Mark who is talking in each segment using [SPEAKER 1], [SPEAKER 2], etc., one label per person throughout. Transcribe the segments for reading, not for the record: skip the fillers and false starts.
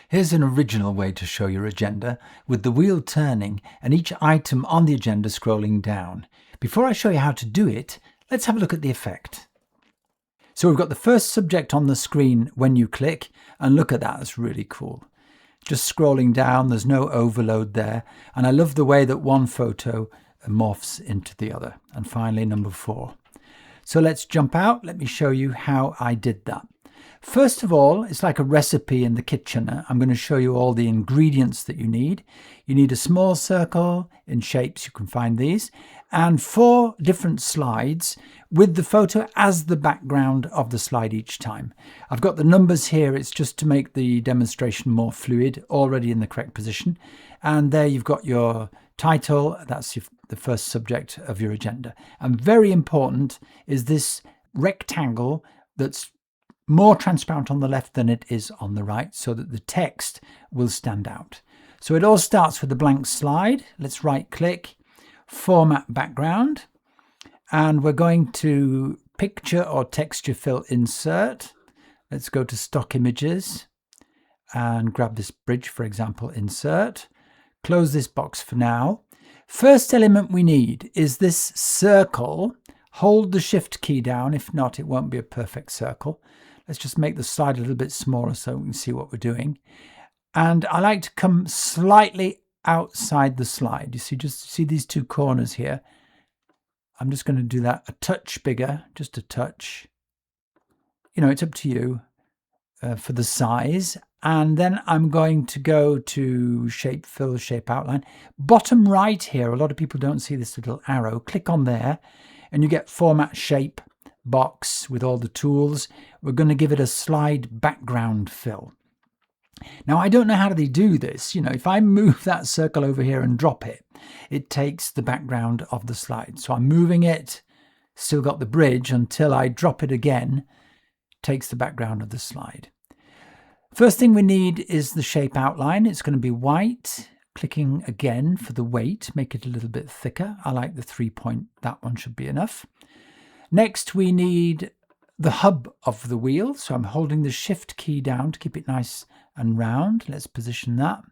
[SPEAKER 1] Here's an original way to show your agenda, with the wheel turning and each item on the agenda scrolling down. Before I show you how to do it, let's have a look at the effect. So we've got the first subject on the screen when you click, and look at that, that's really cool. Just scrolling down, there's no overload there, and I love the way that one photo morphs into the other. And finally, number 4. So let's jump out. Let me show you how I did that. First of all, it's like a recipe in the kitchen. I'm going to show you all the ingredients that you need. You need a small circle in shapes, you can find these, and 4 different slides with the photo as the background of the slide each time. I've got the numbers here, it's just to make the demonstration more fluid, already in the correct position. And there you've got your title, that's the first subject of your agenda. And very important is this rectangle that's more transparent on the left than it is on the right, so that the text will stand out. So it all starts with a blank slide. Let's right click, format background, and we're going to picture or texture fill insert. Let's go to stock images and grab this bridge, for example, insert. Close this box for now. First element we need is this circle. Hold the shift key down, if not it won't be a perfect circle. Let's just make the slide a little bit smaller so we can see what we're doing. And I like to come slightly outside the slide. You see, just see these 2 corners here. I'm just going to do that a touch bigger, just a touch. You know, it's up to you for the size. And then I'm going to go to shape fill, shape outline. Bottom right here, a lot of people don't see this little arrow. Click on there and you get format shape box with all the tools. We're going to give it a slide background fill. Now, I don't know how they do this. You know, if I move that circle over here and drop it, it takes the background of the slide. So I'm moving it, still got the bridge, until I drop it again, takes the background of the slide. First thing we need is the shape outline. It's going to be white. Clicking again for the weight, make it a little bit thicker. I like the 3-point, that one should be enough. Next, we need the hub of the wheel. So I'm holding the shift key down to keep it nice and round. Let's position that.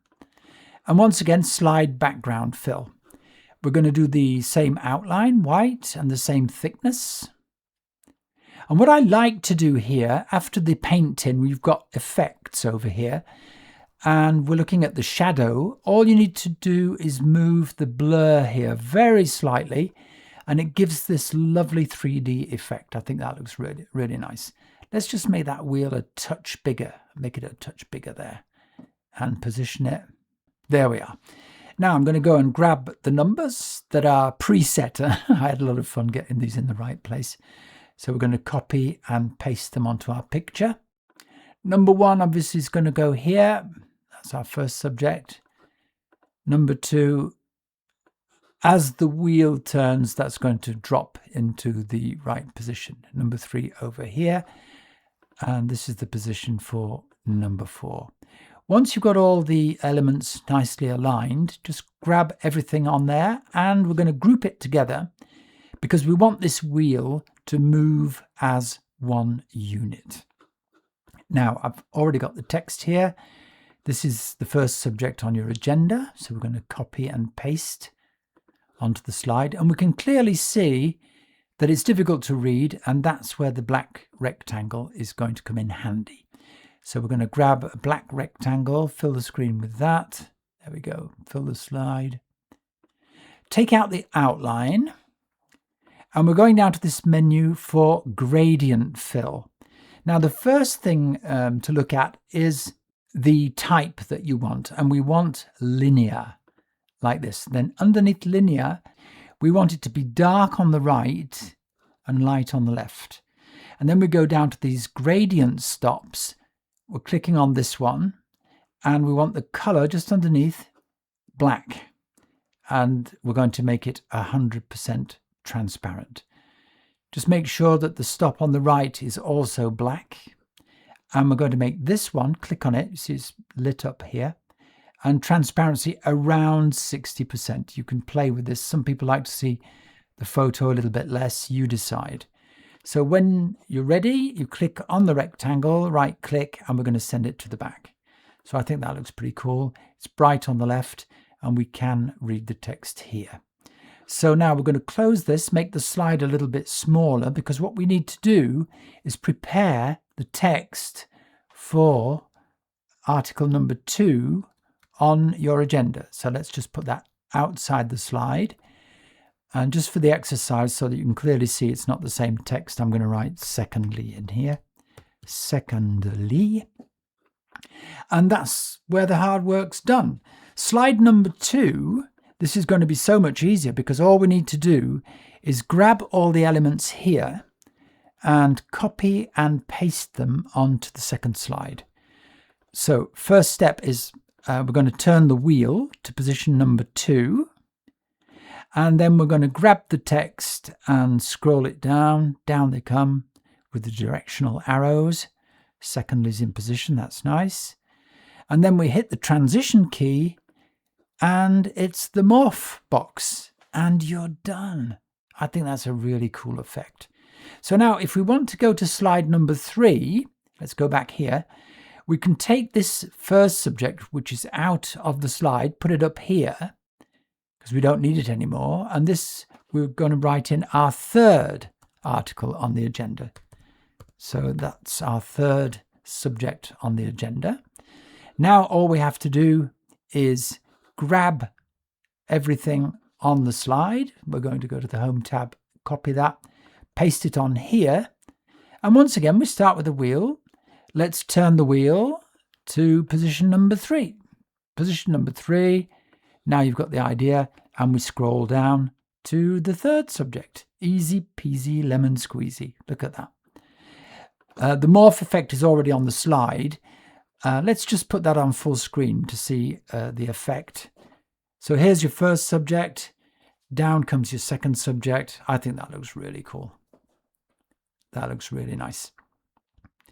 [SPEAKER 1] And once again, slide background fill. We're going to do the same outline, white, and the same thickness. And what I like to do here, after the painting, we've got effects over here. And we're looking at the shadow. All you need to do is move the blur here very slightly, and it gives this lovely 3D effect. I think that looks really, really nice. Let's just make that wheel a touch bigger. Make it a touch bigger there and position it. There we are. Now I'm going to go and grab the numbers that are preset. I had a lot of fun getting these in the right place. So we're going to copy and paste them onto our picture. Number 1 obviously is going to go here. That's our first subject. Number 2, as the wheel turns, that's going to drop into the right position. Number 3 over here. And this is the position for number 4. Once you've got all the elements nicely aligned, just grab everything on there and we're going to group it together because we want this wheel to move as one unit. Now, I've already got the text here. This is the first subject on your agenda. So we're going to copy and paste onto the slide. And we can clearly see that it's difficult to read. And that's where the black rectangle is going to come in handy. So we're going to grab a black rectangle, fill the screen with that. There we go. Fill the slide. Take out the outline. And we're going down to this menu for gradient fill. Now, the first thing to look at is the type that you want, and we want linear like this. Then underneath linear, we want it to be dark on the right and light on the left. And then we go down to these gradient stops. We're clicking on this one and we want the color just underneath black. And we're going to make it 100% transparent. Just make sure that the stop on the right is also black. And we're going to make this one, click on it, you see it's lit up here, and transparency around 60%. You can play with this. Some people like to see the photo a little bit less, you decide. So when you're ready, you click on the rectangle, right click, and we're going to send it to the back. So I think that looks pretty cool. It's bright on the left and we can read the text here. So now we're going to close this, make the slide a little bit smaller, because what we need to do is prepare the text for article number 2 on your agenda. So let's just put that outside the slide. And just for the exercise, so that you can clearly see it's not the same text, I'm going to write secondly in here. Secondly. And that's where the hard work's done. Slide number 2, this is going to be so much easier because all we need to do is grab all the elements here and copy and paste them onto the second slide. So first step is we're going to turn the wheel to position number 2. And then we're going to grab the text and scroll it down. Down they come with the directional arrows. Secondly is in position, that's nice. And then we hit the transition key and it's the morph box and you're done. I think that's a really cool effect. So now if we want to go to slide number 3, let's go back here. We can take this first subject, which is out of the slide, put it up here, because we don't need it anymore. And this, we're going to write in our third article on the agenda. So that's our third subject on the agenda. Now all we have to do is grab everything on the slide. We're going to go to the Home tab, copy that, paste it on here. And once again, we start with the wheel. Let's turn the wheel to position number 3. Position number 3. Now you've got the idea, and we scroll down to the third subject. Easy peasy lemon squeezy. Look at that. The morph effect is already on the slide. Let's just put that on full screen to see the effect. So here's your first subject. Down comes your second subject. I think that looks really cool. That looks really nice.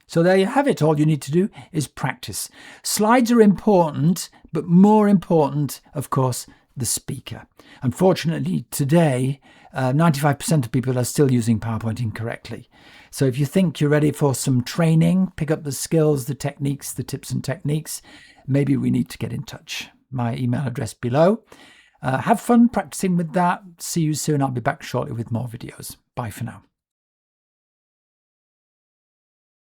[SPEAKER 1] So there you have it. All you need to do is practice. Slides are important, but more important, of course, the speaker. Unfortunately, today, 95% of people are still using PowerPoint incorrectly. So if you think you're ready for some training, pick up the skills, the techniques, the tips and techniques, maybe we need to get in touch. My email address below. Have fun practicing with that. See you soon. I'll be back shortly with more videos. Bye for now.